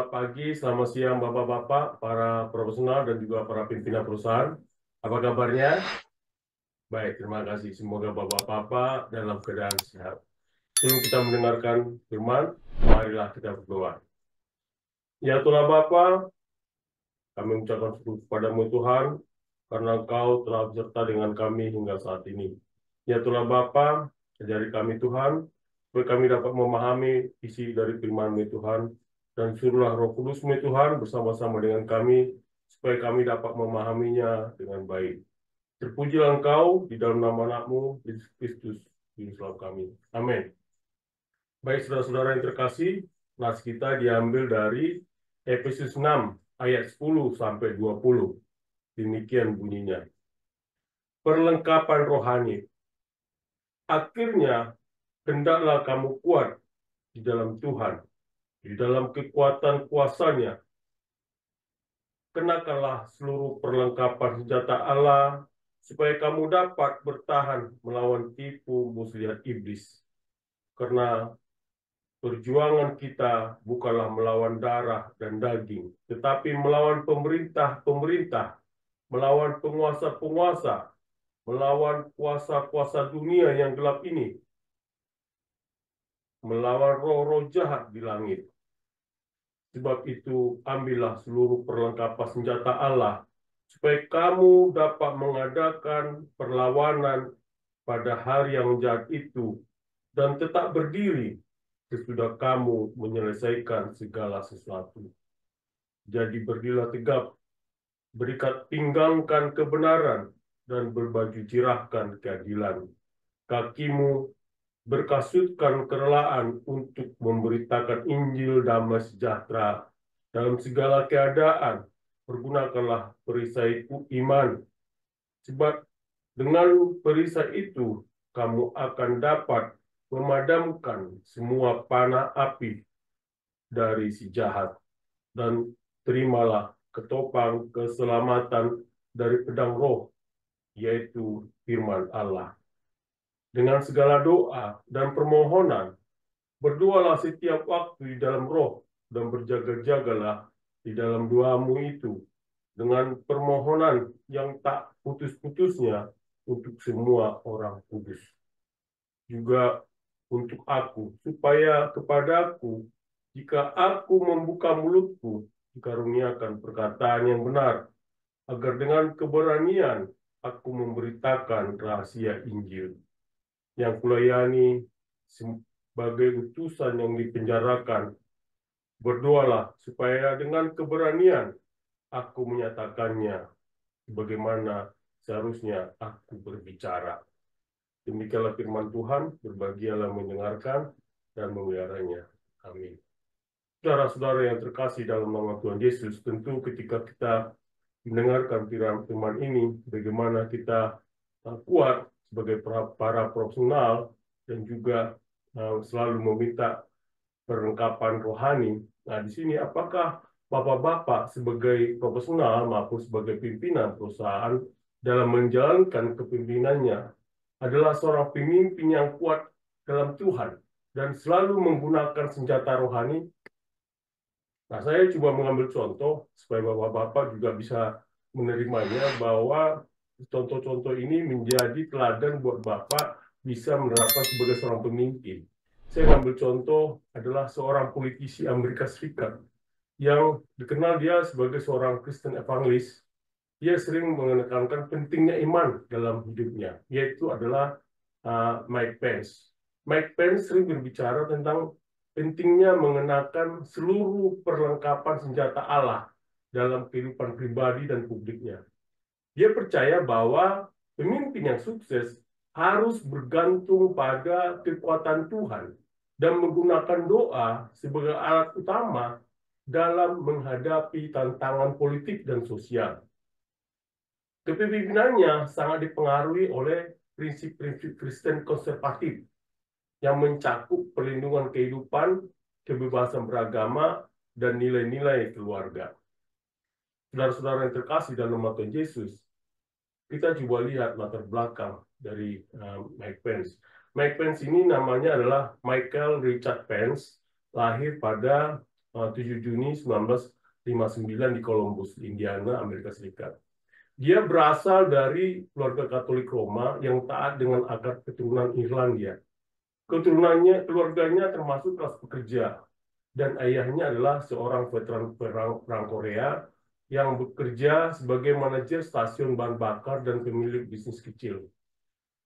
Selamat pagi, selamat siang Bapak-Bapak, para profesional dan juga para pimpinan perusahaan. Apa kabarnya? Baik, terima kasih. Semoga Bapak-Bapak dalam keadaan sehat. Sebelum kita mendengarkan firman, marilah kita berdoa. Ya Tuhan Bapa, kami mengucapkan syukur kepadamu Tuhan, karena Engkau telah beserta dengan kami hingga saat ini. Ya Tuhan Bapa, ajari kami Tuhan, supaya kami dapat memahami isi dari firman-Mu Tuhan, dan suruhlah Roh Kudus-Mu Tuhan bersama-sama dengan kami, supaya kami dapat memahaminya dengan baik. Terpujilah Engkau di dalam nama Anak-Mu, Yesus Kristus, Juru Selamat kami. Amin. Baik, saudara-saudara yang terkasih, nas kita diambil dari Efesus 6 ayat 10 sampai 20. Demikian bunyinya. Perlengkapan rohani. Akhirnya, hendaklah kamu kuat di dalam Tuhan, di dalam kekuatan kuasa-Nya. Kenakanlah seluruh perlengkapan senjata Allah, supaya kamu dapat bertahan melawan tipu muslihat iblis. Karena perjuangan kita bukanlah melawan darah dan daging, tetapi melawan pemerintah-pemerintah, melawan penguasa-penguasa, melawan kuasa-kuasa dunia yang gelap ini, melawan roh-roh jahat di langit. Sebab itu, ambillah seluruh perlengkapan senjata Allah, supaya kamu dapat mengadakan perlawanan pada hari yang jahat itu, dan tetap berdiri sesudah kamu menyelesaikan segala sesuatu. Jadi berdirilah tegap, berikat pinggangkan kebenaran, dan berbaju jirahkan keadilan. Kakimu berkasutkan kerelaan untuk memberitakan Injil damai sejahtera dalam segala keadaan. Pergunakanlah perisai iman, sebab dengan perisai itu kamu akan dapat memadamkan semua panah api dari si jahat, dan terimalah ketopang keselamatan dari pedang roh, yaitu firman Allah. Dengan segala doa dan permohonan, berdoalah setiap waktu di dalam roh, dan berjaga-jagalah di dalam doamu itu, dengan permohonan yang tak putus-putusnya untuk semua orang kudus. Juga untuk aku, supaya kepadaku, jika aku membuka mulutku, dikaruniakan perkataan yang benar, agar dengan keberanian aku memberitakan rahasia Injil yang kulayani sebagai utusan yang dipenjarakan. Berdoalah supaya dengan keberanian aku menyatakannya sebagaimana seharusnya aku berbicara. Demikianlah firman Tuhan, berbahagialah mendengarkan dan memeliharanya. Amin. Saudara-saudara yang terkasih dalam nama Tuhan Yesus, tentu ketika kita mendengarkan firman ini, bagaimana kita kuat sebagai para profesional dan juga selalu meminta perlengkapan rohani. Nah, di sini apakah Bapak-bapak sebagai profesional maupun sebagai pimpinan perusahaan dalam menjalankan kepemimpinannya adalah seorang pemimpin yang kuat dalam Tuhan dan selalu menggunakan senjata rohani? Nah, saya coba mengambil contoh supaya Bapak-bapak juga bisa menerimanya, bahwa contoh-contoh ini menjadi teladan buat Bapak bisa menerapkan sebagai seorang pemimpin. Saya ambil contoh adalah seorang politisi Amerika Serikat yang dikenal dia sebagai seorang Kristen evangelis. Dia sering menekankan pentingnya iman dalam hidupnya, yaitu adalah Mike Pence. Mike Pence sering berbicara tentang pentingnya mengenakan seluruh perlengkapan senjata Allah dalam kehidupan pribadi dan publiknya. Dia percaya bahwa pemimpin yang sukses harus bergantung pada kekuatan Tuhan dan menggunakan doa sebagai alat utama dalam menghadapi tantangan politik dan sosial. Kepemimpinannya sangat dipengaruhi oleh prinsip-prinsip Kristen konservatif yang mencakup perlindungan kehidupan, kebebasan beragama, dan nilai-nilai keluarga. Saudara-saudara yang terkasih dalam nama Tuhan Yesus, kita coba lihat latar belakang dari Mike Pence. Mike Pence ini namanya adalah Michael Richard Pence, lahir pada 7 Juni 1959 di Columbus, Indiana, Amerika Serikat. Dia berasal dari keluarga Katolik Roma yang taat dengan akar keturunan Irlandia. Keluarganya termasuk kelas pekerja, dan ayahnya adalah seorang veteran perang Korea yang bekerja sebagai manajer stasiun bahan bakar dan pemilik bisnis kecil.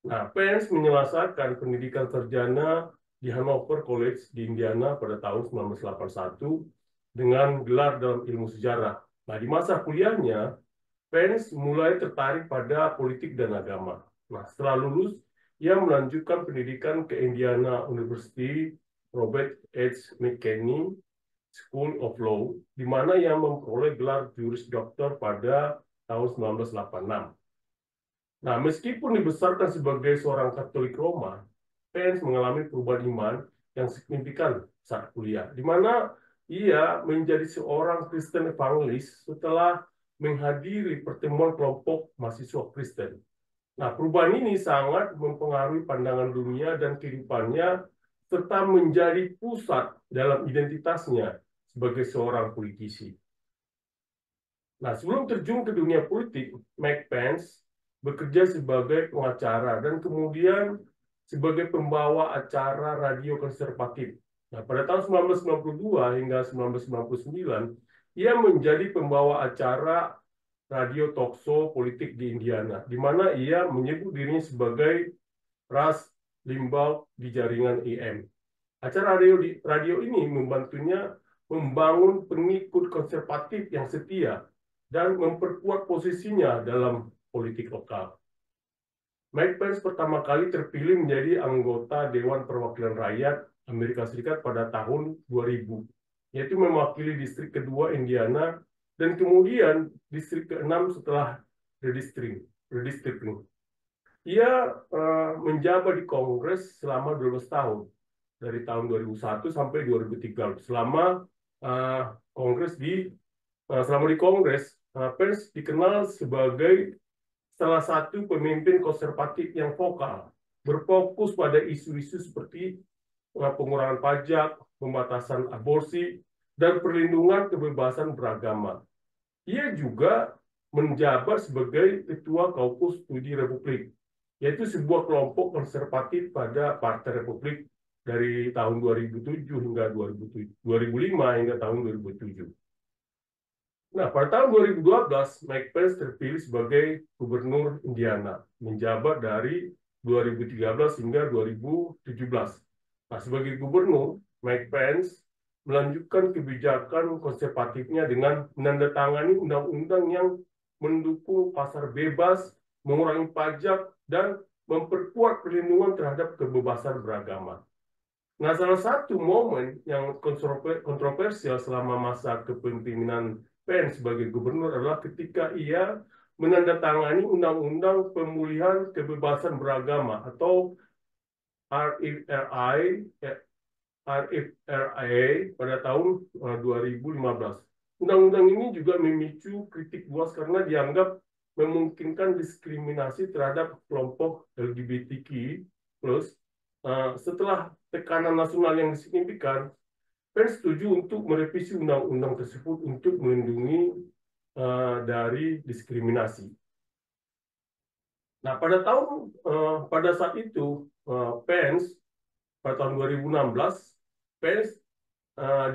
Nah, Pence menyelesaikan pendidikan sarjana di Hanover College di Indiana pada tahun 1981 dengan gelar dalam ilmu sejarah. Nah, di masa kuliahnya, Pence mulai tertarik pada politik dan agama. Nah, setelah lulus, ia melanjutkan pendidikan ke Indiana University Robert H. McKinney School of Law, di mana ia memperoleh gelar Juris Doktor pada tahun 1986. Nah, meskipun dibesarkan sebagai seorang Katolik Roma, Pence mengalami perubahan iman yang signifikan saat kuliah, di mana ia menjadi seorang Kristen evangelis setelah menghadiri pertemuan kelompok mahasiswa Kristen. Nah, perubahan ini sangat mempengaruhi pandangan dunia dan kehidupannya, serta menjadi pusat dalam identitasnya sebagai seorang politisi. Nah, sebelum terjun ke dunia politik, Mike Pence bekerja sebagai pengacara dan kemudian sebagai pembawa acara radio konservatif. Nah, pada tahun 1992 hingga 1999, ia menjadi pembawa acara radio talk show politik di Indiana, di mana ia menyebut dirinya sebagai Rush Limbaugh di jaringan AM. Acara radio ini membantunya membangun pengikut konservatif yang setia dan memperkuat posisinya dalam politik lokal. Mike Pence pertama kali terpilih menjadi anggota Dewan Perwakilan Rakyat Amerika Serikat pada tahun 2000, yaitu mewakili distrik kedua Indiana dan kemudian distrik ke-6 setelah redistricting. Ia menjabat di Kongres selama 12 tahun, dari tahun 2001 sampai 2003. Selama di Kongres, Pence dikenal sebagai salah satu pemimpin konservatif yang vokal, berfokus pada isu-isu seperti pengurangan pajak, pembatasan aborsi, dan perlindungan kebebasan beragama. Ia juga menjabat sebagai Ketua Kaukus Studi Republik, yaitu sebuah kelompok konservatif pada Partai Republik dari tahun 2007 hingga 2005 hingga tahun 2007. Nah, pada tahun 2012, Mike Pence terpilih sebagai Gubernur Indiana, menjabat dari 2013 hingga 2017. Nah, sebagai Gubernur, Mike Pence melanjutkan kebijakan konservatifnya dengan menandatangani undang-undang yang mendukung pasar bebas, mengurangi pajak, dan memperkuat perlindungan terhadap kebebasan beragama. Nah, salah satu momen yang kontroversial selama masa kepemimpinan Pence sebagai gubernur adalah ketika ia menandatangani Undang-Undang Pemulihan Kebebasan Beragama atau RFRA pada tahun 2015. Undang-undang ini juga memicu kritik luas karena dianggap memungkinkan diskriminasi terhadap kelompok LGBTQ+. Setelah tekanan nasional yang signifikan, Pence setuju untuk merevisi undang-undang tersebut untuk melindungi dari diskriminasi. Nah, pada saat itu Pence pada tahun 2016, Pence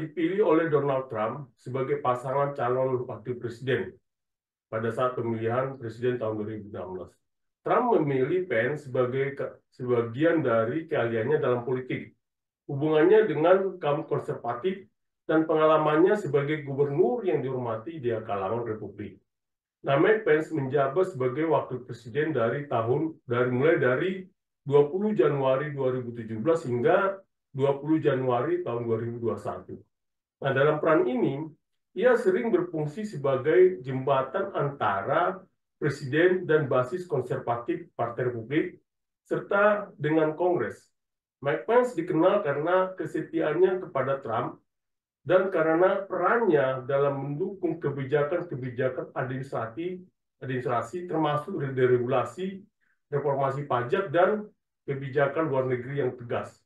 dipilih oleh Donald Trump sebagai pasangan calon wakil presiden pada saat pemilihan presiden tahun 2016. Trump memilih Pence sebagai sebagian dari keahliannya dalam politik, hubungannya dengan kaum konservatif, dan pengalamannya sebagai gubernur yang dihormati di kalangan Republik. Nah, Mike Pence menjabat sebagai wakil presiden mulai dari 20 Januari 2017 hingga 20 Januari tahun 2021. Nah, dalam peran ini, ia sering berfungsi sebagai jembatan antara presiden dan basis konservatif Partai Republik serta dengan Kongres. Mike Pence dikenal karena kesetiaannya kepada Trump dan karena perannya dalam mendukung kebijakan-kebijakan administrasi termasuk deregulasi, reformasi pajak, dan kebijakan luar negeri yang tegas.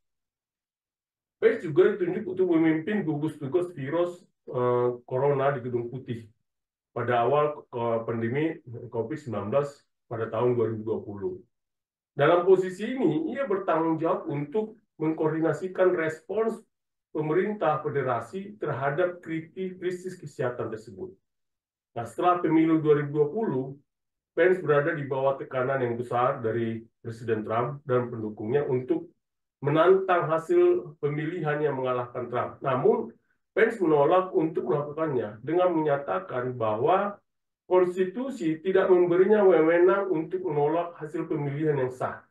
Pence juga ditunjuk untuk memimpin gugus tugas virus corona di Gedung Putih pada awal pandemi COVID-19 pada tahun 2020. Dalam posisi ini, ia bertanggung jawab untuk mengkoordinasikan respons pemerintah federasi terhadap krisis kesehatan tersebut. Nah, setelah pemilu 2020, Pence berada di bawah tekanan yang besar dari Presiden Trump dan pendukungnya untuk menantang hasil pemilihan yang mengalahkan Trump. Namun, Pence menolak untuk melakukannya dengan menyatakan bahwa konstitusi tidak memberinya wewenang untuk menolak hasil pemilihan yang sah.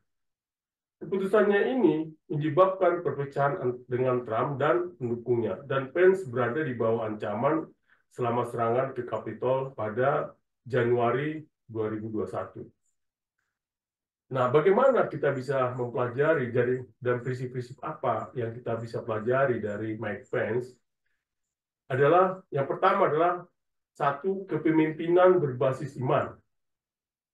Keputusannya ini menyebabkan perpecahan dengan Trump dan pendukungnya, dan Pence berada di bawah ancaman selama serangan ke Capitol pada Januari 2021. Nah, bagaimana kita bisa mempelajari dan prinsip-prinsip apa yang kita bisa pelajari dari Mike Pence adalah yang pertama adalah satu, kepemimpinan berbasis iman.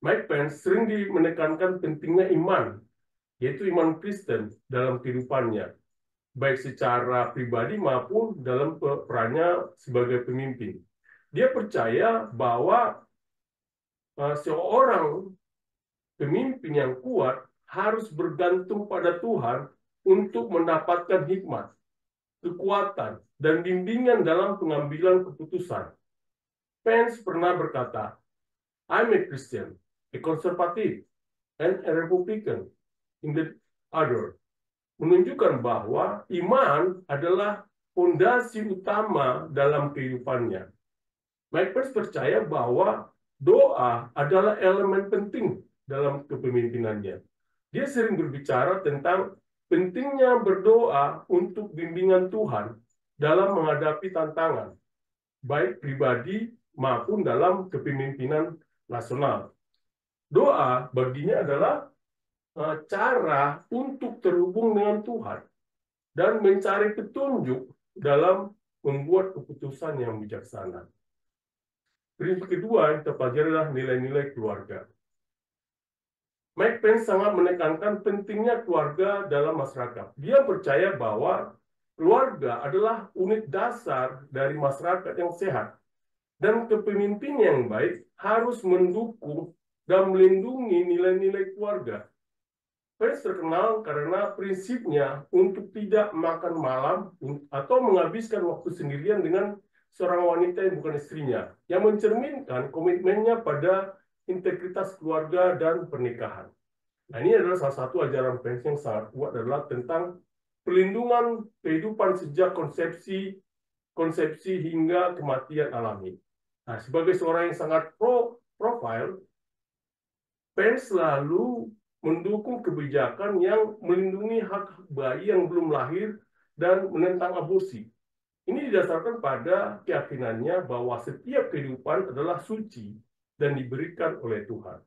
Mike Pence sering menekankan pentingnya iman, yaitu iman Kristen dalam kehidupannya, baik secara pribadi maupun dalam perannya sebagai pemimpin. Dia percaya bahwa seorang pemimpin yang kuat harus bergantung pada Tuhan untuk mendapatkan hikmat, kekuatan, dan bimbingan dalam pengambilan keputusan. Pence pernah berkata, "I'm a Christian, a conservative, and a Republican in the other." Menunjukkan bahwa iman adalah fondasi utama dalam kehidupannya. Mike Pence percaya bahwa doa adalah elemen penting dalam kepemimpinannya. Dia sering berbicara tentang pentingnya berdoa untuk bimbingan Tuhan dalam menghadapi tantangan, baik pribadi maupun dalam kepemimpinan nasional. Doa baginya adalah cara untuk terhubung dengan Tuhan dan mencari petunjuk dalam membuat keputusan yang bijaksana. Prinsip kedua yang kita pelajari adalah nilai-nilai keluarga. Mike Pence sangat menekankan pentingnya keluarga dalam masyarakat. Dia percaya bahwa keluarga adalah unit dasar dari masyarakat yang sehat. Dan kepemimpinan yang baik harus mendukung dan melindungi nilai-nilai keluarga. Pence terkenal karena prinsipnya untuk tidak makan malam atau menghabiskan waktu sendirian dengan seorang wanita yang bukan istrinya, yang mencerminkan komitmennya pada integritas keluarga dan pernikahan. Nah, ini adalah salah satu ajaran Pence yang sangat kuat adalah tentang perlindungan kehidupan sejak konsepsi hingga kematian alami. Nah, sebagai seorang yang sangat profile, Pence selalu mendukung kebijakan yang melindungi hak bayi yang belum lahir dan menentang aborsi. Ini didasarkan pada keyakinannya bahwa setiap kehidupan adalah suci dan diberikan oleh Tuhan.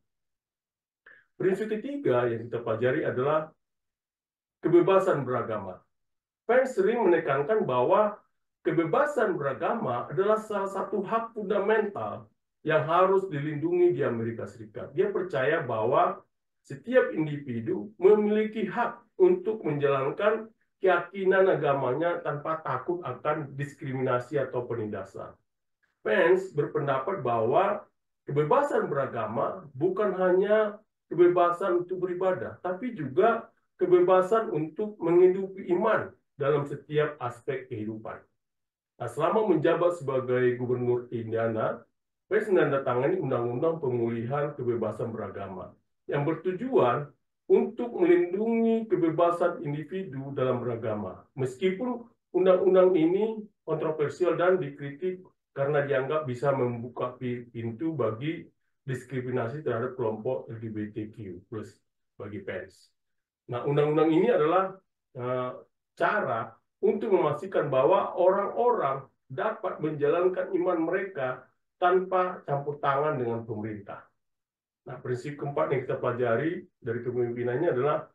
Prinsip ketiga yang kita pelajari adalah kebebasan beragama. Pence sering menekankan bahwa kebebasan beragama adalah salah satu hak fundamental yang harus dilindungi di Amerika Serikat. Dia percaya bahwa setiap individu memiliki hak untuk menjalankan keyakinan agamanya tanpa takut akan diskriminasi atau penindasan. Pence berpendapat bahwa kebebasan beragama bukan hanya kebebasan untuk beribadah, tapi juga kebebasan untuk menghidupi iman dalam setiap aspek kehidupan. Nah, selama menjabat sebagai gubernur Indiana, Pence menandatangani Undang-Undang Pemulihan Kebebasan Beragama yang bertujuan untuk melindungi kebebasan individu dalam beragama. Meskipun undang-undang ini kontroversial dan dikritik karena dianggap bisa membuka pintu bagi diskriminasi terhadap kelompok LGBTQ+ bagi Pence. Nah, undang-undang ini adalah cara untuk memastikan bahwa orang-orang dapat menjalankan iman mereka tanpa campur tangan dengan pemerintah. Nah, prinsip keempat yang kita pelajari dari kepemimpinannya adalah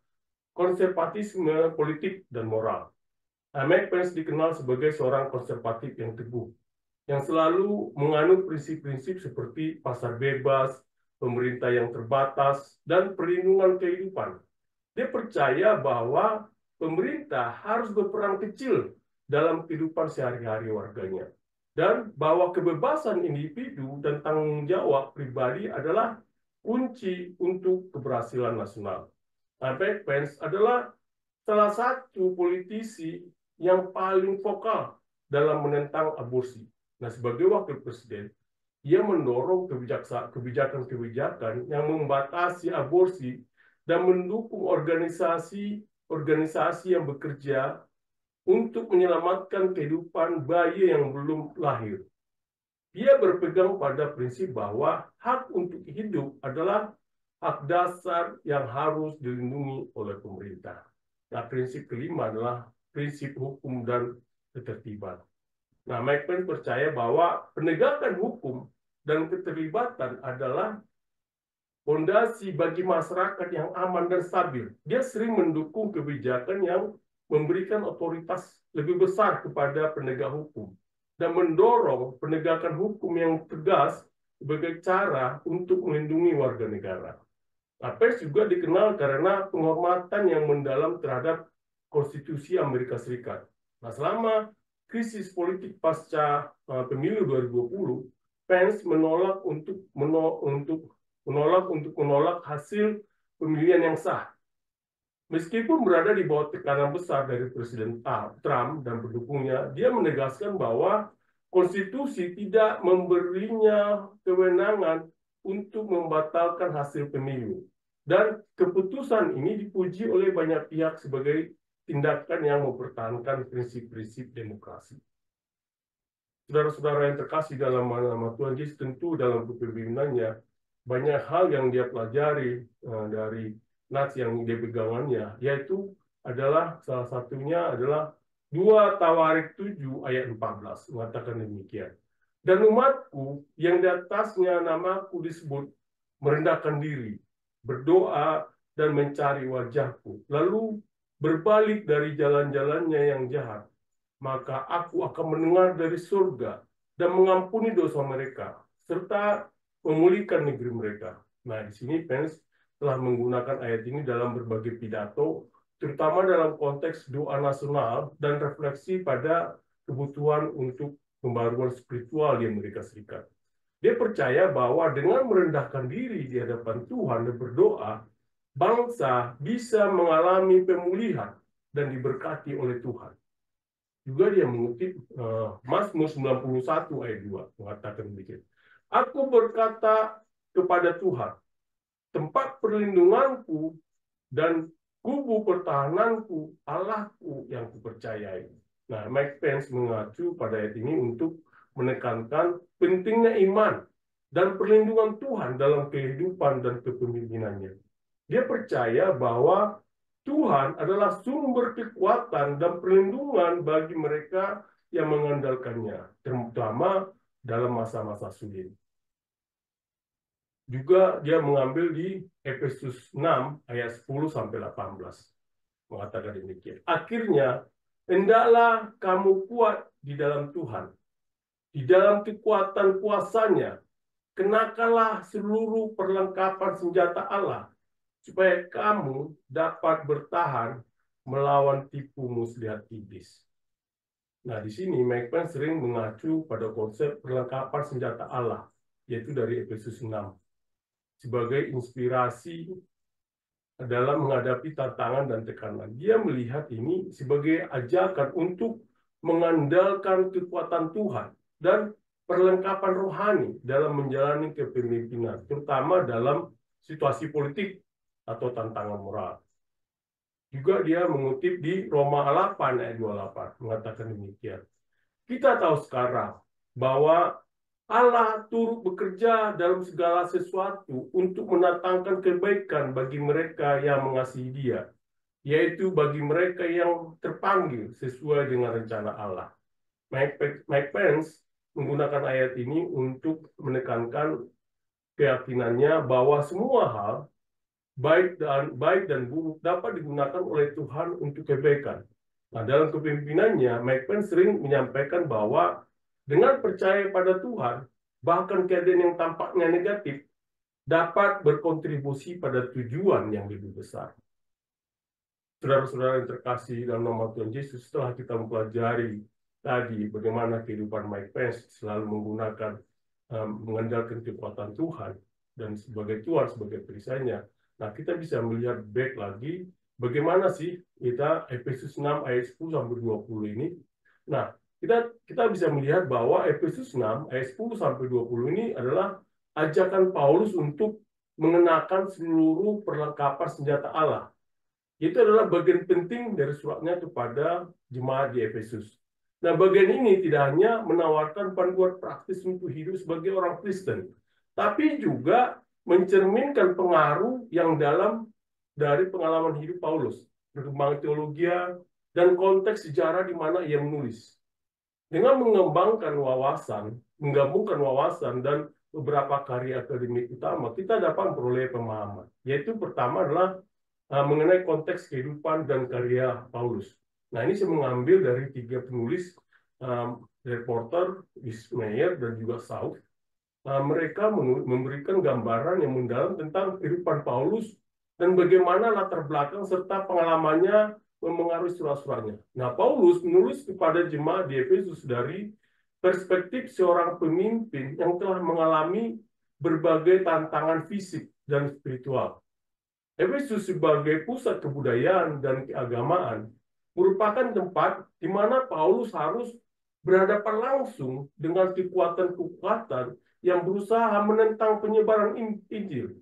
konservatisme politik dan moral. Nah, Mike Pence dikenal sebagai seorang konservatif yang teguh, yang selalu menganut prinsip-prinsip seperti pasar bebas, pemerintah yang terbatas, dan perlindungan kehidupan. Dia percaya bahwa pemerintah harus berperan kecil dalam kehidupan sehari-hari warganya. Dan bahwa kebebasan individu dan tanggung jawab pribadi adalah kunci untuk keberhasilan nasional. Mike Pence adalah salah satu politisi yang paling vokal dalam menentang aborsi. Nah, sebagai wakil presiden, ia mendorong kebijakan-kebijakan yang membatasi aborsi dan mendukung organisasi-organisasi yang bekerja untuk menyelamatkan kehidupan bayi yang belum lahir. Dia berpegang pada prinsip bahwa hak untuk hidup adalah hak dasar yang harus dilindungi oleh pemerintah. Nah, prinsip kelima adalah prinsip hukum dan ketertiban. Nah, Mike Pence percaya bahwa penegakan hukum dan keterlibatan adalah fondasi bagi masyarakat yang aman dan stabil. Dia sering mendukung kebijakan yang memberikan otoritas lebih besar kepada penegak hukum dan mendorong penegakan hukum yang tegas sebagai cara untuk melindungi warga negara. Pence juga dikenal karena penghormatan yang mendalam terhadap konstitusi Amerika Serikat. Nah, selama krisis politik pasca pemilu 2020, Pence menolak hasil pemilihan yang sah. Meskipun berada di bawah tekanan besar dari Presiden Trump dan pendukungnya, dia menegaskan bahwa konstitusi tidak memberinya kewenangan untuk membatalkan hasil pemilu. Dan keputusan ini dipuji oleh banyak pihak sebagai tindakan yang mempertahankan prinsip-prinsip demokrasi. Saudara-saudara yang terkasih dalam nama Tuhan Yesus, tentu dalam kepemimpinannya banyak hal yang dia pelajari dari nats yang dia pegangannya, yaitu adalah salah satunya adalah 2 Tawarik 7 ayat 14 mengatakan demikian. Dan umatku yang di atasnya namaku disebut merendahkan diri, berdoa dan mencari wajahku, lalu berbalik dari jalan-jalannya yang jahat, maka aku akan mendengar dari surga dan mengampuni dosa mereka, serta memulihkan negeri mereka. Nah, di sini Pence telah menggunakan ayat ini dalam berbagai pidato, terutama dalam konteks doa nasional dan refleksi pada kebutuhan untuk pembaruan spiritual di Amerika Serikat. Dia percaya bahwa dengan merendahkan diri di hadapan Tuhan dan berdoa, bangsa bisa mengalami pemulihan dan diberkati oleh Tuhan. Juga dia mengutip Mazmur 91 ayat 2 mengatakan demikian. Aku berkata kepada Tuhan, tempat perlindunganku dan kubu pertahananku, Allahku yang kupercayai. Nah, Mike Pence mengacu pada ayat ini untuk menekankan pentingnya iman dan perlindungan Tuhan dalam kehidupan dan kepemimpinannya. Dia percaya bahwa Tuhan adalah sumber kekuatan dan perlindungan bagi mereka yang mengandalkannya, terutama dalam masa-masa sulit. Juga dia mengambil di Efesus 6 ayat 10 sampai 18 mengatakan demikian. Akhirnya, hendaklah kamu kuat di dalam Tuhan, di dalam kekuatan kuasa-Nya. Kenakanlah seluruh perlengkapan senjata Allah, supaya kamu dapat bertahan melawan tipu muslihat iblis. Nah, di sini Mike Pence sering mengacu pada konsep perlengkapan senjata Allah, yaitu dari Efesus 6, sebagai inspirasi dalam menghadapi tantangan dan tekanan. Dia melihat ini sebagai ajakan untuk mengandalkan kekuatan Tuhan dan perlengkapan rohani dalam menjalani kepemimpinan, terutama dalam situasi politik atau tantangan moral. Juga dia mengutip di Roma 8 ayat 28 mengatakan demikian. Kita tahu sekarang bahwa Allah turut bekerja dalam segala sesuatu untuk mendatangkan kebaikan bagi mereka yang mengasihi Dia, yaitu bagi mereka yang terpanggil sesuai dengan rencana Allah. Mike Pence menggunakan ayat ini untuk menekankan keyakinannya bahwa semua hal baik dan buruk dapat digunakan oleh Tuhan untuk kebaikan. Nah, dalam kepemimpinannya, Mike Pence sering menyampaikan bahwa dengan percaya pada Tuhan, bahkan keadaan yang tampaknya negatif dapat berkontribusi pada tujuan yang lebih besar. Saudara-saudara yang terkasih dalam nama Tuhan Yesus, setelah kita mempelajari tadi bagaimana kehidupan Mike Pence selalu menggunakan mengandalkan kekuatan Tuhan dan sebagai Tuhan, sebagai perisainya. Nah, kita bisa melihat back lagi bagaimana sih kita Efesus 6 ayat 10 sampai 20 ini. Nah, kita bisa melihat bahwa Efesus 6 ayat 10 sampai 20 ini adalah ajakan Paulus untuk mengenakan seluruh perlengkapan senjata Allah. Itu adalah bagian penting dari suratnya kepada jemaat di Efesus. Nah, bagian ini tidak hanya menawarkan panduan praktis untuk hidup sebagai orang Kristen, tapi juga mencerminkan pengaruh yang dalam dari pengalaman hidup Paulus, perkembangan teologi, dan konteks sejarah di mana ia menulis. Dengan mengembangkan wawasan, menggabungkan wawasan dan beberapa karya akademik utama, kita dapat memperoleh pemahaman. Yaitu pertama adalah mengenai konteks kehidupan dan karya Paulus. Nah, ini saya mengambil dari 3 penulis, reporter, Wismeyer, dan juga Sauf. Mereka memberikan gambaran yang mendalam tentang kehidupan Paulus dan bagaimana latar belakang serta pengalamannya memengaruhi surat-suratnya. Nah, Paulus menulis kepada jemaat di Efesus dari perspektif seorang pemimpin yang telah mengalami berbagai tantangan fisik dan spiritual. Efesus sebagai pusat kebudayaan dan keagamaan merupakan tempat di mana Paulus harus berhadapan langsung dengan kekuatan-kekuatan yang berusaha menentang penyebaran Injil.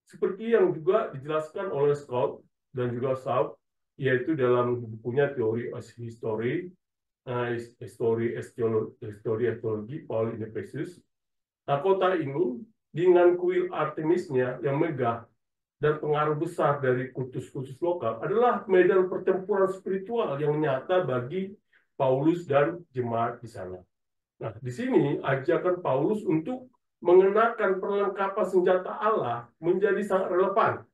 Seperti yang juga dijelaskan oleh Scott dan juga Saub, yaitu dalam bukunya Teori History, Teologi Paul in Efesus. Nah, kota ini dengan kuil Artemisnya yang megah dan pengaruh besar dari kultus-kultus lokal adalah medan pertempuran spiritual yang nyata bagi Paulus dan jemaat di sana. Nah, di sini ajakan Paulus untuk mengenakan perlengkapan senjata Allah menjadi sangat relevan,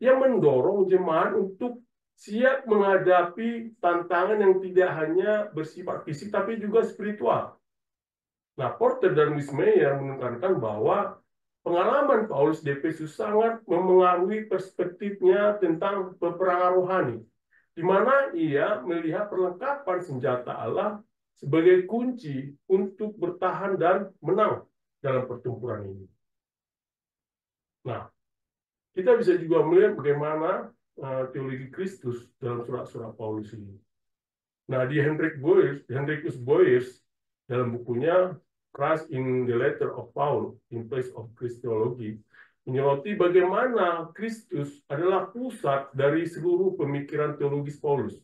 yang mendorong jemaat untuk siap menghadapi tantangan yang tidak hanya bersifat fisik tapi juga spiritual. Nah, Porter dan Wismeyer menekankan bahwa pengalaman Paulus di Efesus sangat memengaruhi perspektifnya tentang peperangan rohani, di mana ia melihat perlengkapan senjata Allah sebagai kunci untuk bertahan dan menang dalam pertempuran ini. Nah, kita bisa juga melihat bagaimana teologi Kristus dalam surat-surat Paulus ini. Nah, di Hendrikus Boyers dalam bukunya Christ in the Letter of Paul in Place of Christology menyoroti bagaimana Kristus adalah pusat dari seluruh pemikiran teologis Paulus.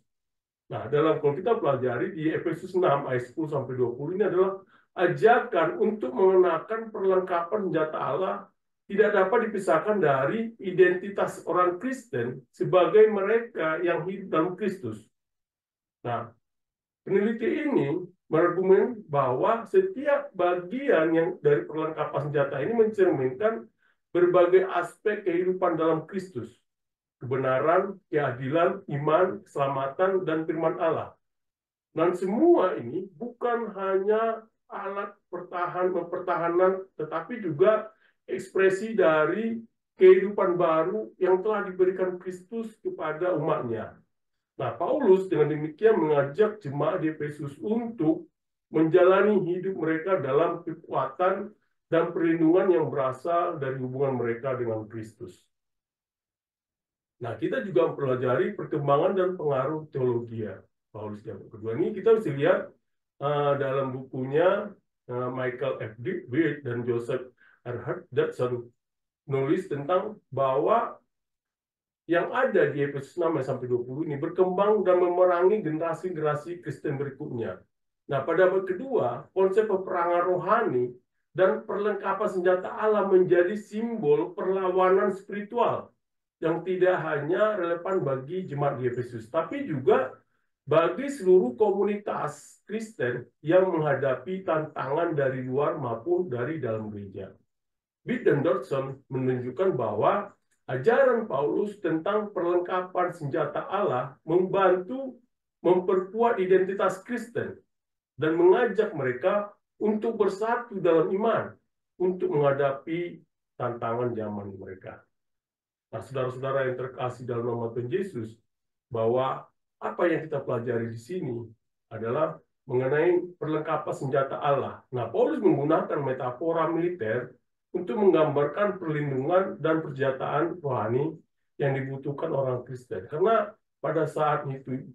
Nah, kalau kita pelajari di Efesus 6 ayat 10 sampai 20 ini adalah ajakan untuk mengenakan perlengkapan senjata Allah tidak dapat dipisahkan dari identitas orang Kristen sebagai mereka yang hidup dalam Kristus. Nah, peneliti ini berargumen bahwa setiap bagian yang dari perlengkapan senjata ini mencerminkan berbagai aspek kehidupan dalam Kristus. Kebenaran, keadilan, iman, keselamatan, dan firman Allah. Dan semua ini bukan hanya alat pertahanan, tetapi juga ekspresi dari kehidupan baru yang telah diberikan Kristus kepada umatnya. Nah, Paulus dengan demikian mengajak jemaat di Efesus untuk menjalani hidup mereka dalam kekuatan dan perlindungan yang berasal dari hubungan mereka dengan Kristus. Nah, kita juga mempelajari perkembangan dan pengaruh teologi Paulus yang kedua ini. Kita bisa lihat dalam bukunya Michael F. Wirt dan Joseph R. Dodson nulis tentang bahwa yang ada di Efesus 6 sampai 20 ini berkembang dan memerangi generasi-generasi Kristen berikutnya. Nah, pada abad kedua, konsep peperangan rohani dan perlengkapan senjata Allah menjadi simbol perlawanan spiritual yang tidak hanya relevan bagi jemaat di Efesus, tapi juga bagi seluruh komunitas Kristen yang menghadapi tantangan dari luar maupun dari dalam gereja. Wirt dan Dodson menunjukkan bahwa ajaran Paulus tentang perlengkapan senjata Allah membantu memperkuat identitas Kristen dan mengajak mereka untuk bersatu dalam iman untuk menghadapi tantangan zaman mereka. Nah, saudara-saudara yang terkasih dalam nama Tuhan Yesus, bahwa apa yang kita pelajari di sini adalah mengenai perlengkapan senjata Allah. Nah, Paulus menggunakan metafora militer untuk menggambarkan perlindungan dan persenjataan rohani yang dibutuhkan orang Kristen. Karena pada saat itu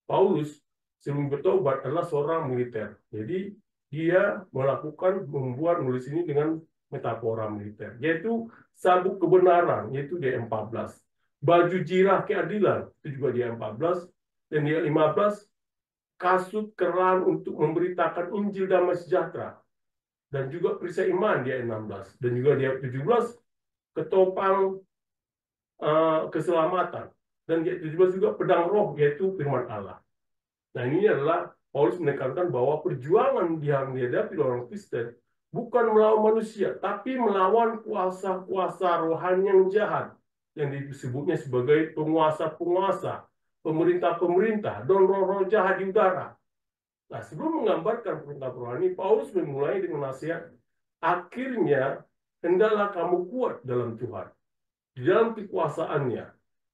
Paulus sebelum bertobat adalah seorang militer. Jadi dia membuat nulis ini dengan metafora militer, yaitu sabuk kebenaran, yaitu dia 14. Baju jirah keadilan, itu juga dia 14. Dan dia 15, kasut keran untuk memberitakan Injil damai sejahtera. Dan juga perisai iman, dia 16. Dan juga dia 17, ketopang keselamatan. Dan dia 17 juga pedang roh, yaitu firman Allah. Nah, ini adalah Paulus menekankan bahwa perjuangan yang dihadapi oleh orang Kristen bukan melawan manusia, tapi melawan kuasa-kuasa rohani yang jahat, yang disebutnya sebagai penguasa-penguasa, pemerintah-pemerintah, dan roh-roh jahat di udara. Nah, sebelum menggambarkan perintah rohani, Paulus memulai dengan nasihat, akhirnya hendaklah kamu kuat dalam Tuhan, di dalam kekuasaannya.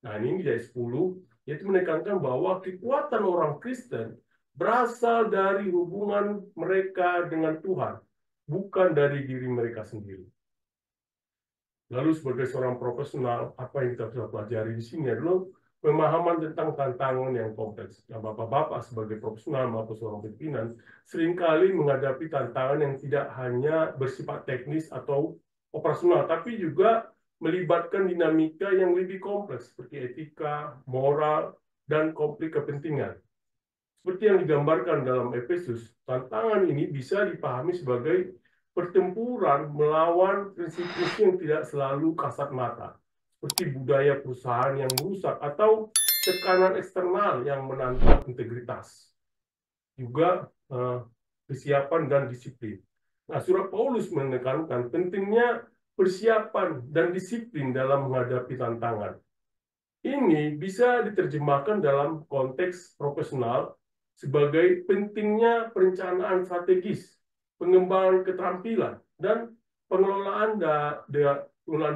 Nah, ini di ayat 10, yaitu menekankan bahwa kekuatan orang Kristen berasal dari hubungan mereka dengan Tuhan, bukan dari diri mereka sendiri. Lalu sebagai seorang profesional, apa yang kita bisa pelajari di sini adalah pemahaman tentang tantangan yang kompleks. Nah, bapak-bapak sebagai profesional maupun seorang pimpinan seringkali menghadapi tantangan yang tidak hanya bersifat teknis atau operasional, tapi juga melibatkan dinamika yang lebih kompleks seperti etika, moral, dan konflik kepentingan. Seperti yang digambarkan dalam Efesus, tantangan ini bisa dipahami sebagai pertempuran melawan prinsip-prinsip yang tidak selalu kasat mata, seperti budaya perusahaan yang merusak atau tekanan eksternal yang menantang integritas. Juga kesiapan dan disiplin. Nah, surat Paulus menekankan pentingnya persiapan dan disiplin dalam menghadapi tantangan. Ini bisa diterjemahkan dalam konteks profesional sebagai pentingnya perencanaan strategis, pengembangan keterampilan, dan pengelolaan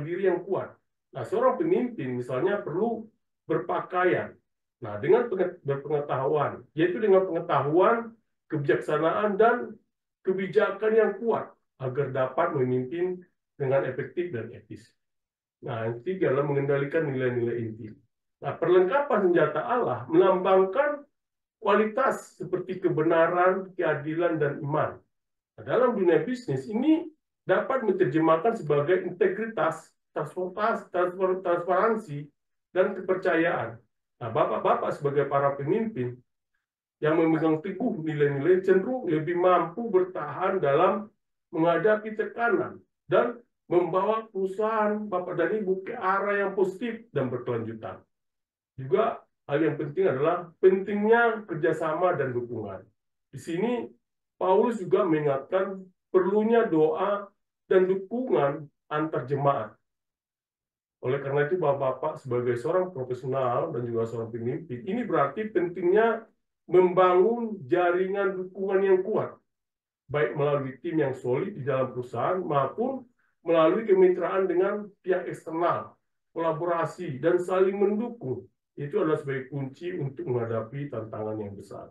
diri yang kuat. Nah, seorang pemimpin misalnya perlu berpakaian. Nah, dengan berpengetahuan, yaitu dengan pengetahuan, kebijaksanaan, dan kebijakan yang kuat agar dapat memimpin dengan efektif dan etis. Nah, yang ketiga adalah mengendalikan nilai-nilai inti. Nah, perlengkapan senjata Allah melambangkan kualitas seperti kebenaran, keadilan, dan iman. Nah, dalam dunia bisnis ini dapat diterjemahkan sebagai integritas, transparansi, dan kepercayaan. Nah, bapak-bapak sebagai para pemimpin yang memegang teguh nilai-nilai cenderung lebih mampu bertahan dalam menghadapi tekanan dan membawa perusahaan Bapak dan Ibu ke arah yang positif dan berkelanjutan. Juga hal yang penting adalah pentingnya kerjasama dan dukungan. Di sini Paulus juga mengingatkan perlunya doa dan dukungan antar jemaat. Oleh karena itu, Bapak-bapak sebagai seorang profesional dan juga seorang pemimpin, ini berarti pentingnya membangun jaringan dukungan yang kuat, baik melalui tim yang solid di dalam perusahaan maupun melalui kemitraan dengan pihak eksternal, kolaborasi, dan saling mendukung. Itu adalah sebagai kunci untuk menghadapi tantangan yang besar.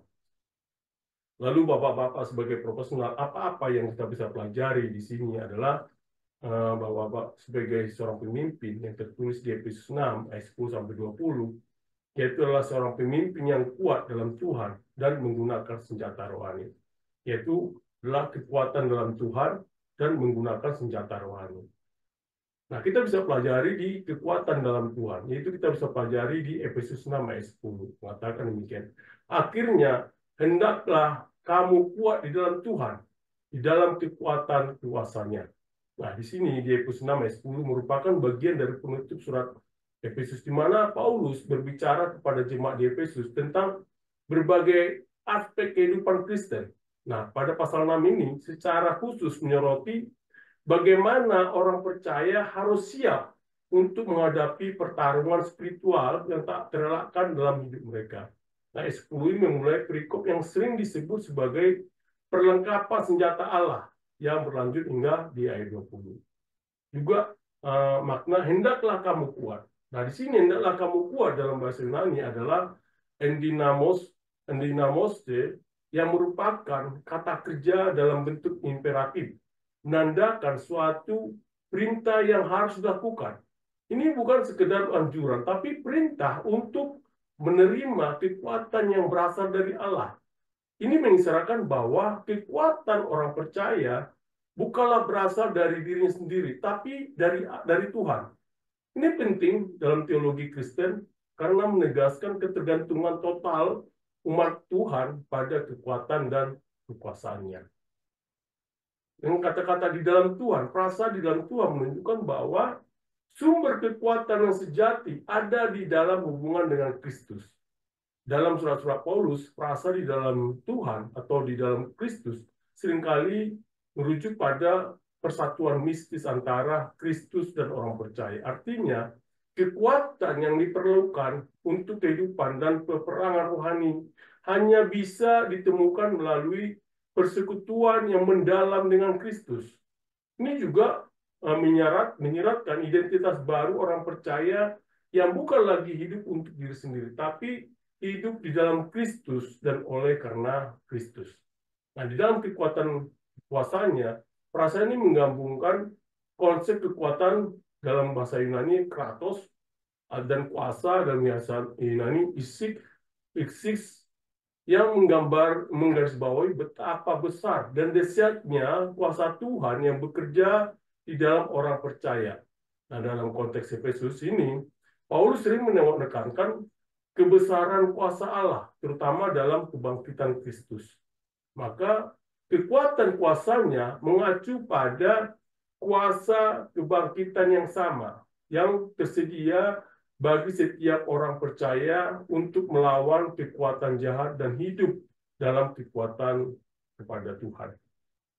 Lalu Bapak-bapak sebagai profesional, apa-apa yang kita bisa pelajari di sini adalah Bapak-bapak sebagai seorang pemimpin yang tertulis di Efesus 6 ayat 10-20, yaitu adalah seorang pemimpin yang kuat dalam Tuhan dan menggunakan senjata rohani, yaitu adalah kekuatan dalam Tuhan dan menggunakan senjata rohani. Nah, kita bisa pelajari di kekuatan dalam Tuhan, yaitu kita bisa pelajari di Efesus 6 ayat 10, mengatakan demikian. Akhirnya, hendaklah kamu kuat di dalam Tuhan, di dalam kekuatan kuasanya. Nah, di sini di Efesus 6 ayat 10 merupakan bagian dari penutup surat Efesus, di mana Paulus berbicara kepada jemaat di Efesus tentang berbagai aspek kehidupan Kristen. Nah, pada pasal 6 ini secara khusus menyoroti bagaimana orang percaya harus siap untuk menghadapi pertarungan spiritual yang tak terelakkan dalam hidup mereka. Nah, ayat 10 ini memulai perikop yang sering disebut sebagai perlengkapan senjata Allah, yang berlanjut hingga di ayat 20. Juga makna hendaklah kamu kuat. Nah, di sini hendaklah kamu kuat dalam bahasa Yunani adalah endinamoste, yang merupakan kata kerja dalam bentuk imperatif, menandakan suatu perintah yang harus dilakukan. Ini bukan sekedar anjuran, tapi perintah untuk menerima kekuatan yang berasal dari Allah. Ini mengisyaratkan bahwa kekuatan orang percaya bukanlah berasal dari dirinya sendiri, tapi dari Tuhan. Ini penting dalam teologi Kristen karena menegaskan ketergantungan total umat Tuhan pada kekuatan dan kekuasaannya. Dengan kata-kata di dalam Tuhan, frasa di dalam Tuhan menunjukkan bahwa sumber kekuatan yang sejati ada di dalam hubungan dengan Kristus. Dalam surat-surat Paulus, frasa di dalam Tuhan atau di dalam Kristus seringkali merujuk pada persatuan mistis antara Kristus dan orang percaya. Artinya, kekuatan yang diperlukan untuk kehidupan dan peperangan rohani hanya bisa ditemukan melalui persekutuan yang mendalam dengan Kristus. Ini juga menyeratkan identitas baru orang percaya yang bukan lagi hidup untuk diri sendiri, tapi hidup di dalam Kristus dan oleh karena Kristus. Nah, di dalam kekuatan kuasanya, perasaan ini menggabungkan konsep kekuatan dalam bahasa Yunani kratos dan kuasa dalam bahasa Yunani iksis, yang menggarisbawahi betapa besar dan dahsyatnya kuasa Tuhan yang bekerja di dalam orang percaya. Nah, dalam konteks Efesus ini, Paulus sering menekankan kebesaran kuasa Allah, terutama dalam kebangkitan Kristus. Maka kekuatan kuasanya mengacu pada kuasa kebangkitan yang sama, yang tersedia bagi setiap orang percaya untuk melawan kekuatan jahat dan hidup dalam kekuatan kepada Tuhan.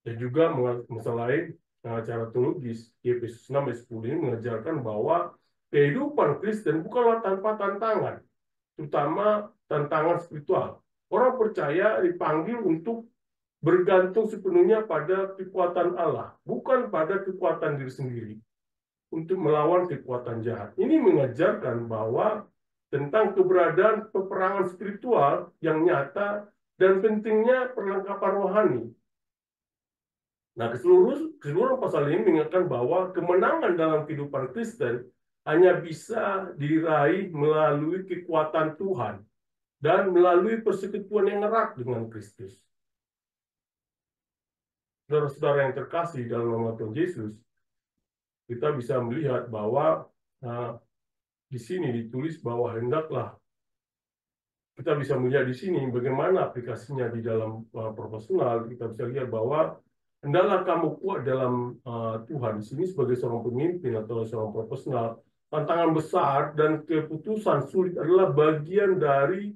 Dan juga selain secara teologis, Efesus 6 ayat 10 ini mengajarkan bahwa kehidupan Kristen bukanlah tanpa tantangan, terutama tantangan spiritual. Orang percaya dipanggil untuk bergantung sepenuhnya pada kekuatan Allah, bukan pada kekuatan diri sendiri, untuk melawan kekuatan jahat. Ini mengajarkan bahwa tentang keberadaan peperangan spiritual yang nyata dan pentingnya perlengkapan rohani. Nah, keseluruhan pasal ini mengingatkan bahwa kemenangan dalam kehidupan Kristen hanya bisa diraih melalui kekuatan Tuhan dan melalui persekutuan yang erat dengan Kristus. Saudara-saudara yang terkasih dalam nama Tuhan Yesus, kita bisa melihat bahwa di sini ditulis bahwa hendaklah, kita bisa melihat di sini bagaimana aplikasinya di dalam profesional. Kita bisa lihat bahwa hendaklah kamu kuat dalam Tuhan. Di sini sebagai seorang pemimpin atau seorang profesional, tantangan besar dan keputusan sulit adalah bagian dari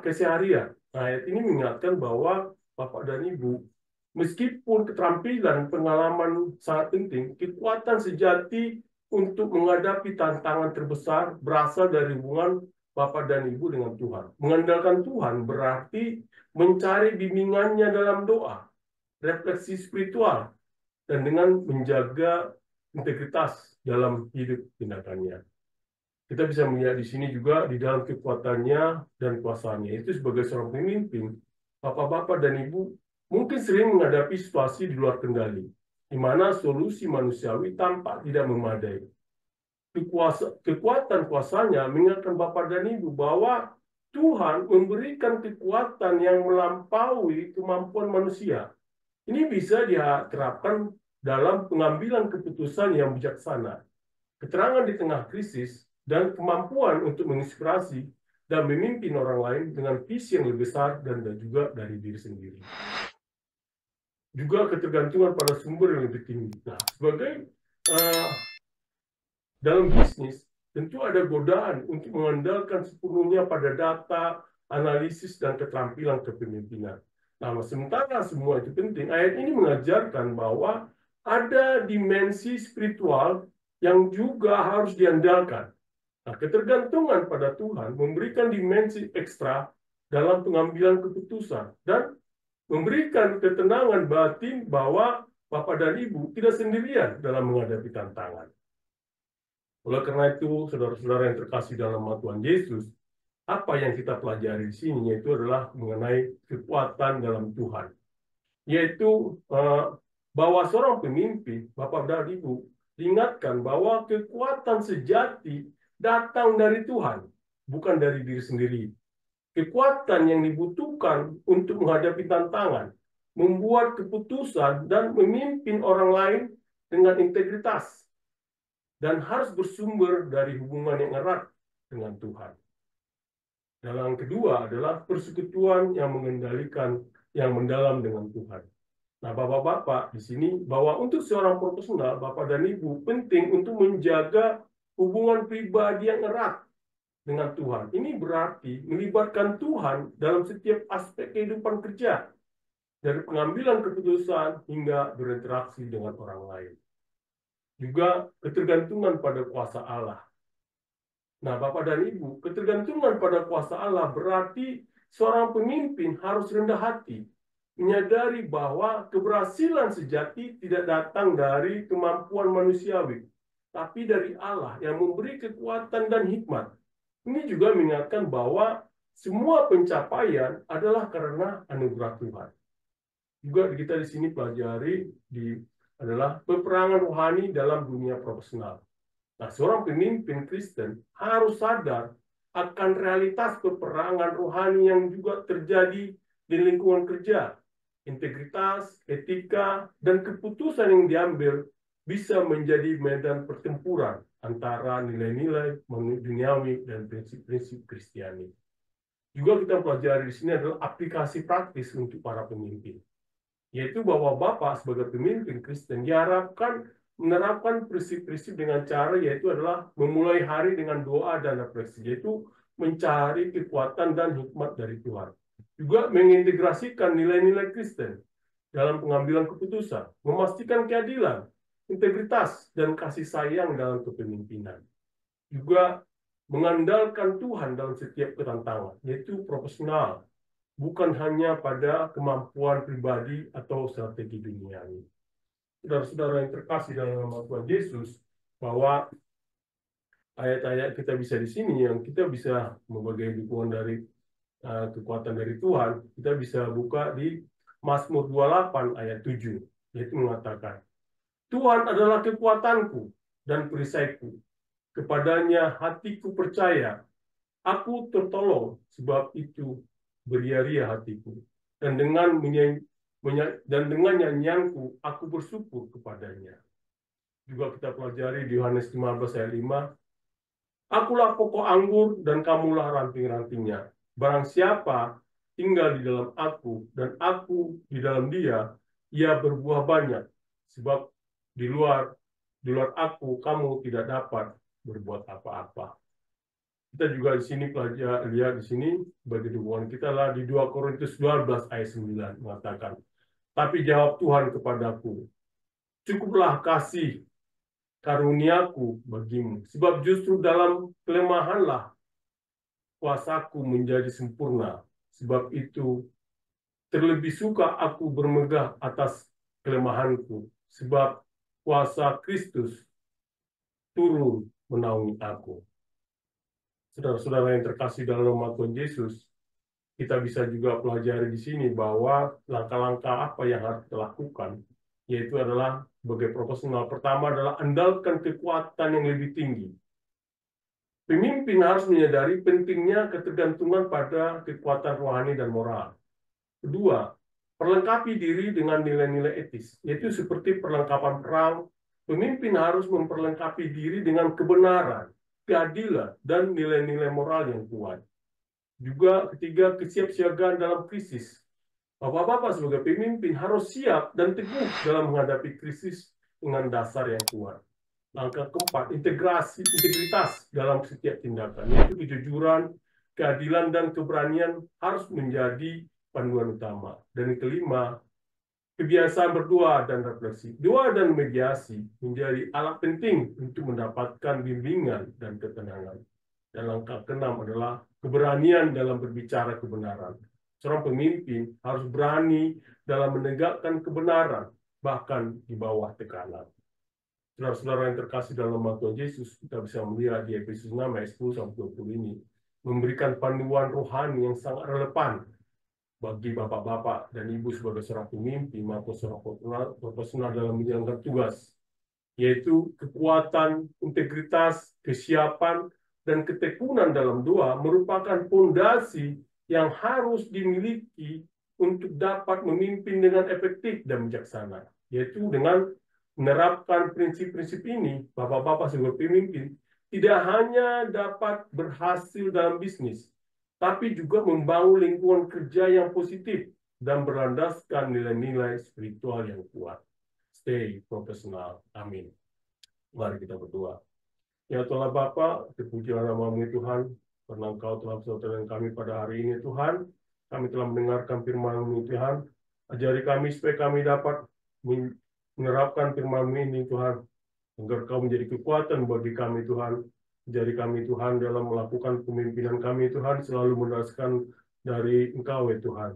keseharian. Ayat ini mengingatkan bahwa Bapak dan Ibu, meskipun keterampilan, pengalaman sangat penting, kekuatan sejati untuk menghadapi tantangan terbesar berasal dari hubungan Bapak dan Ibu dengan Tuhan. Mengandalkan Tuhan berarti mencari bimbingannya dalam doa, refleksi spiritual, dan dengan menjaga integritas dalam hidup tindakannya. Kita bisa melihat di sini juga di dalam kekuatannya dan kuasanya. Itu sebagai seorang pemimpin, Bapak-bapak dan Ibu mungkin sering menghadapi situasi di luar kendali, di mana solusi manusiawi tampak tidak memadai. Kekuatan kuasanya mengingatkan Bapak dan Ibu bahwa Tuhan memberikan kekuatan yang melampaui kemampuan manusia. Ini bisa diterapkan dalam pengambilan keputusan yang bijaksana, keterangan di tengah krisis, dan kemampuan untuk menginspirasi dan memimpin orang lain dengan visi yang lebih besar dan juga dari diri sendiri. Juga ketergantungan pada sumber yang lebih tinggi. Nah, sebagai dalam bisnis, tentu ada godaan untuk mengandalkan sepenuhnya pada data, analisis, dan keterampilan kepemimpinan. Nah, sementara semua itu penting, ayat ini mengajarkan bahwa ada dimensi spiritual yang juga harus diandalkan. Nah, ketergantungan pada Tuhan memberikan dimensi ekstra dalam pengambilan keputusan dan memberikan ketenangan batin bahwa Bapak dan Ibu tidak sendirian dalam menghadapi tantangan. Oleh karena itu, saudara-saudara yang terkasih dalam nama Tuhan Yesus, apa yang kita pelajari di sini yaitu adalah mengenai kekuatan dalam Tuhan. Yaitu bahwa seorang pemimpin, Bapak dan Ibu, diingatkan bahwa kekuatan sejati datang dari Tuhan, bukan dari diri sendiri. Kekuatan yang dibutuhkan untuk menghadapi tantangan, membuat keputusan, dan memimpin orang lain dengan integritas, dan harus bersumber dari hubungan yang erat dengan Tuhan. Dan yang kedua adalah persekutuan yang mengendalikan yang mendalam dengan Tuhan. Nah, Bapak-bapak di sini bahwa untuk seorang profesional, Bapak dan Ibu, penting untuk menjaga hubungan pribadi yang erat dengan Tuhan. Ini berarti melibatkan Tuhan dalam setiap aspek kehidupan kerja, dari pengambilan keputusan hingga berinteraksi dengan orang lain. Juga ketergantungan pada kuasa Allah. Nah, Bapak dan Ibu, ketergantungan pada kuasa Allah berarti seorang pemimpin harus rendah hati, menyadari bahwa keberhasilan sejati tidak datang dari kemampuan manusiawi, tapi dari Allah yang memberi kekuatan dan hikmat. Ini juga mengingatkan bahwa semua pencapaian adalah karena anugerah Tuhan. Juga kita di sini pelajari adalah peperangan rohani dalam dunia profesional. Nah, seorang pemimpin Kristen harus sadar akan realitas peperangan rohani yang juga terjadi di lingkungan kerja. Integritas, etika, dan keputusan yang diambil bisa menjadi medan pertempuran antara nilai-nilai duniawi dan prinsip-prinsip Kristiani. Juga kita pelajari di sini adalah aplikasi praktis untuk para pemimpin, yaitu bahwa Bapak sebagai pemimpin Kristen diharapkan menerapkan prinsip-prinsip dengan cara yaitu adalah memulai hari dengan doa dan refleksi, yaitu mencari kekuatan dan hikmat dari Tuhan. Juga mengintegrasikan nilai-nilai Kristen dalam pengambilan keputusan, memastikan keadilan, integritas, dan kasih sayang dalam kepemimpinan. Juga mengandalkan Tuhan dalam setiap ketantangan, yaitu profesional, bukan hanya pada kemampuan pribadi atau strategi duniawi. Saudara-saudara yang terkasih dalam nama Tuhan Yesus, bahwa ayat-ayat kita bisa di sini yang kita bisa membagai dukungan dari kekuatan dari Tuhan, kita bisa buka di Mazmur 28 ayat 7, yaitu mengatakan, Tuhan adalah kekuatanku dan perisaiku, kepadanya hatiku percaya, aku tertolong, sebab itu beria-ria hatiku, dan dengan nyanyianku aku bersyukur kepadanya. Juga kita pelajari di Yohanes 15 ayat 5, akulah pokok anggur dan kamulah ranting-rantingnya. Barang siapa tinggal di dalam aku dan aku di dalam dia, ia berbuah banyak. Sebab di luar aku kamu tidak dapat berbuat apa-apa. Kita juga di sini lihat di sini bagi dukungan kita lah di 2 Korintus 12 ayat 9 mengatakan, tapi jawab Tuhan kepadaku, cukuplah kasih karuniaku bagimu, sebab justru dalam kelemahanlah kuasaku menjadi sempurna. Sebab itu terlebih suka aku bermegah atas kelemahanku, sebab kuasa Kristus turun menaungi aku. Saudara-saudara yang terkasih dalam nama Tuhan Yesus, kita bisa juga pelajari di sini bahwa langkah-langkah apa yang harus kita lakukan, yaitu adalah sebagai profesional. Pertama adalah andalkan kekuatan yang lebih tinggi. Pemimpin harus menyadari pentingnya ketergantungan pada kekuatan rohani dan moral. Kedua, perlengkapi diri dengan nilai-nilai etis, yaitu seperti perlengkapan perang. Pemimpin harus memperlengkapi diri dengan kebenaran, keadilan, dan nilai-nilai moral yang kuat. Juga ketiga, kesiapsiagaan dalam krisis. Bapak-bapak sebagai pemimpin harus siap dan teguh dalam menghadapi krisis dengan dasar yang kuat. Langkah keempat, integritas dalam setiap tindakan, yaitu kejujuran, keadilan, dan keberanian harus menjadi panduan utama. Dan yang kelima, kebiasaan berdoa dan refleksi. Doa dan mediasi menjadi alat penting untuk mendapatkan bimbingan dan ketenangan. Dan langkah keenam adalah keberanian dalam berbicara kebenaran. Seorang pemimpin harus berani dalam menegakkan kebenaran, bahkan di bawah tekanan. Saudara-saudara yang terkasih dalam nama Tuhan Yesus, kita bisa melihat di Efesus 6 ayat 10-20 ini, memberikan panduan rohani yang sangat relevan bagi bapak-bapak dan ibu sebagai seorang pemimpin maupun seorang profesional dalam menjalankan tugas, yaitu kekuatan, integritas, kesiapan, dan ketekunan dalam doa merupakan fondasi yang harus dimiliki untuk dapat memimpin dengan efektif dan bijaksana, yaitu dengan menerapkan prinsip-prinsip ini, bapak-bapak sebagai pemimpin tidak hanya dapat berhasil dalam bisnis, tapi juga membangun lingkungan kerja yang positif dan berlandaskan nilai-nilai spiritual yang kuat. Stay profesional. Amin. Mari kita berdoa. Ya Tuhan Bapa, terpujilah nama-Mu Tuhan, karena Engkau telah bersama kami pada hari ini Tuhan. Kami telah mendengarkan firman-Mu Tuhan. Ajari kami supaya kami dapat menerapkan firman-Mu ini Tuhan, agar Kau menjadi kekuatan bagi kami Tuhan. Ajari kami Tuhan dalam melakukan pemimpinan kami Tuhan, selalu mendasarkan dari Engkau ya Tuhan.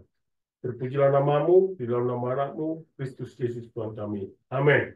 Terpujilah nama-Mu, di dalam nama Anak-Mu, Kristus Yesus Tuhan kami. Amin.